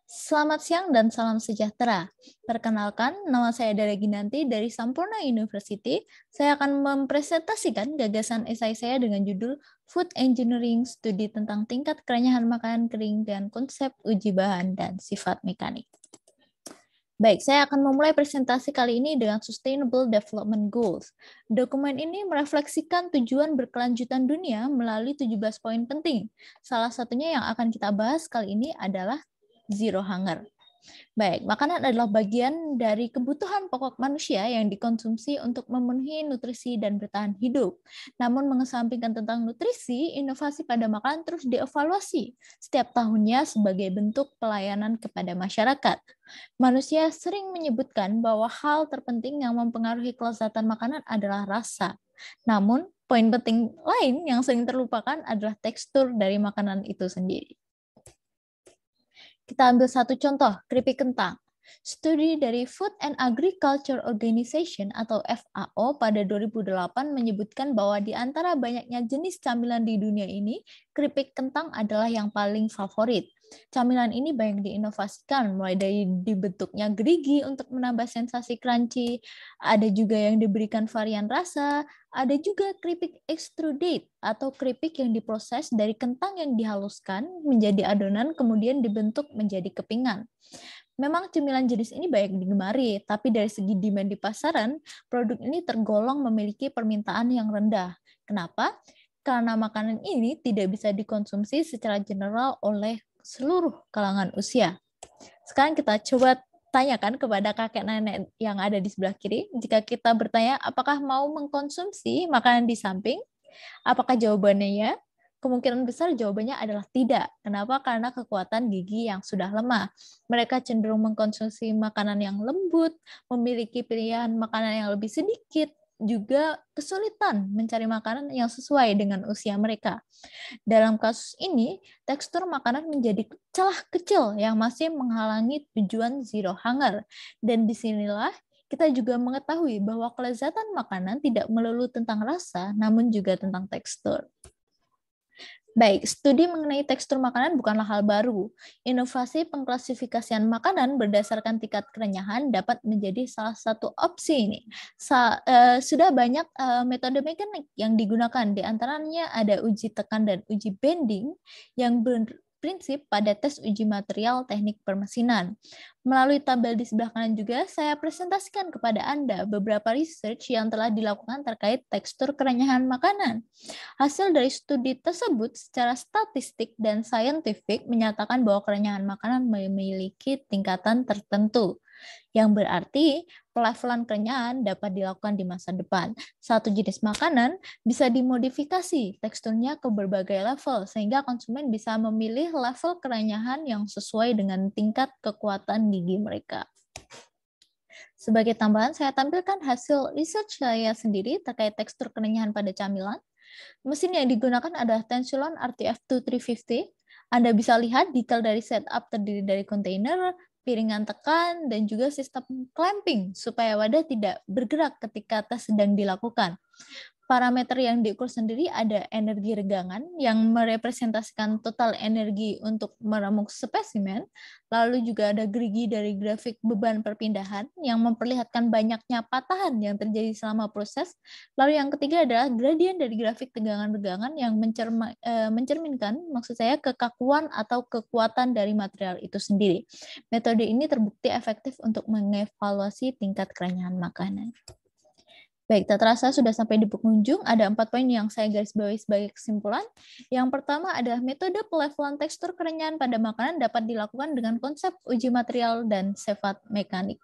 Selamat siang dan salam sejahtera. Perkenalkan, nama saya Dara Ginanti dari Sampurna University. Saya akan mempresentasikan gagasan esai saya dengan judul Food Engineering, studi tentang tingkat kerenyahan makanan kering dan konsep uji bahan dan sifat mekanik. Baik, saya akan memulai presentasi kali ini dengan Sustainable Development Goals. Dokumen ini merefleksikan tujuan berkelanjutan dunia melalui 17 poin penting. Salah satunya yang akan kita bahas kali ini adalah Zero Hunger. Baik, makanan adalah bagian dari kebutuhan pokok manusia yang dikonsumsi untuk memenuhi nutrisi dan bertahan hidup. Namun mengesampingkan tentang nutrisi, inovasi pada makanan terus dievaluasi setiap tahunnya sebagai bentuk pelayanan kepada masyarakat. Manusia sering menyebutkan bahwa hal terpenting yang mempengaruhi kelezatan makanan adalah rasa. Namun, poin penting lain yang sering terlupakan adalah tekstur dari makanan itu sendiri. Kita ambil satu contoh, keripik kentang. Studi dari Food and Agriculture Organization atau FAO pada 2008 menyebutkan bahwa di antara banyaknya jenis camilan di dunia ini, keripik kentang adalah yang paling favorit. Camilan ini banyak diinovasikan, mulai dari dibentuknya gerigi untuk menambah sensasi crunchy, ada juga yang diberikan varian rasa, ada juga keripik extruded atau keripik yang diproses dari kentang yang dihaluskan menjadi adonan kemudian dibentuk menjadi kepingan. Memang cemilan jenis ini banyak digemari, tapi dari segi demand di pasaran, produk ini tergolong memiliki permintaan yang rendah. Kenapa? Karena makanan ini tidak bisa dikonsumsi secara general oleh seluruh kalangan usia. Sekarang kita coba tanyakan kepada kakek nenek yang ada di sebelah kiri. Jika kita bertanya apakah mau mengkonsumsi makanan di samping, apakah jawabannya ya? Kemungkinan besar jawabannya adalah tidak. Kenapa? Karena kekuatan gigi yang sudah lemah. Mereka cenderung mengkonsumsi makanan yang lembut, memiliki pilihan makanan yang lebih sedikit, juga kesulitan mencari makanan yang sesuai dengan usia mereka. Dalam kasus ini, tekstur makanan menjadi celah kecil yang masih menghalangi tujuan zero hunger. Dan disinilah kita juga mengetahui bahwa kelezatan makanan tidak melulu tentang rasa, namun juga tentang tekstur. Baik, studi mengenai tekstur makanan bukanlah hal baru. Inovasi pengklasifikasian makanan berdasarkan tingkat kerenyahan dapat menjadi salah satu opsi ini. Sudah banyak metode mekanik yang digunakan, di antaranya ada uji tekan dan uji bending yang berprinsip pada tes uji material teknik permesinan. Melalui tabel di sebelah kanan juga, saya presentasikan kepada Anda beberapa research yang telah dilakukan terkait tekstur kerenyahan makanan. Hasil dari studi tersebut secara statistik dan saintifik menyatakan bahwa kerenyahan makanan memiliki tingkatan tertentu, yang berarti pelevelan kerenyahan dapat dilakukan di masa depan. Satu jenis makanan bisa dimodifikasi teksturnya ke berbagai level, sehingga konsumen bisa memilih level kerenyahan yang sesuai dengan tingkat kekuatan gigi mereka. Sebagai tambahan, saya tampilkan hasil research saya sendiri terkait tekstur kerenyahan pada camilan. Mesin yang digunakan adalah Tensulon RTF2350. Anda bisa lihat detail dari setup terdiri dari kontainer, piringan tekan, dan juga sistem clamping supaya wadah tidak bergerak ketika tes sedang dilakukan. Parameter yang diukur sendiri ada energi regangan yang merepresentasikan total energi untuk meremuk spesimen, lalu juga ada gerigi dari grafik beban perpindahan yang memperlihatkan banyaknya patahan yang terjadi selama proses, lalu yang ketiga adalah gradien dari grafik tegangan-regangan yang mencerminkan maksud saya kekakuan atau kekuatan dari material itu sendiri. Metode ini terbukti efektif untuk mengevaluasi tingkat kerenyahan makanan. Baik, tak terasa sudah sampai di penghujung. Ada 4 poin yang saya garis bawahi sebagai kesimpulan. Yang pertama adalah metode pelevelan tekstur kerenyahan pada makanan dapat dilakukan dengan konsep uji material dan sifat mekanik.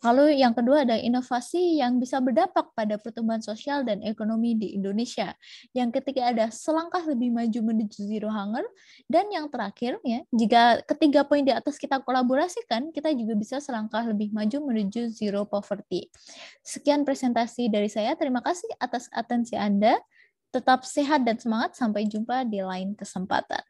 Lalu yang kedua ada inovasi yang bisa berdampak pada pertumbuhan sosial dan ekonomi di Indonesia. Yang ketiga ada selangkah lebih maju menuju zero hunger. Dan yang terakhir, ya, jika ketiga poin di atas kita kolaborasikan, kita juga bisa selangkah lebih maju menuju zero poverty. Sekian presentasi dari saya. Terima kasih atas atensi Anda. Tetap sehat dan semangat. Sampai jumpa di lain kesempatan.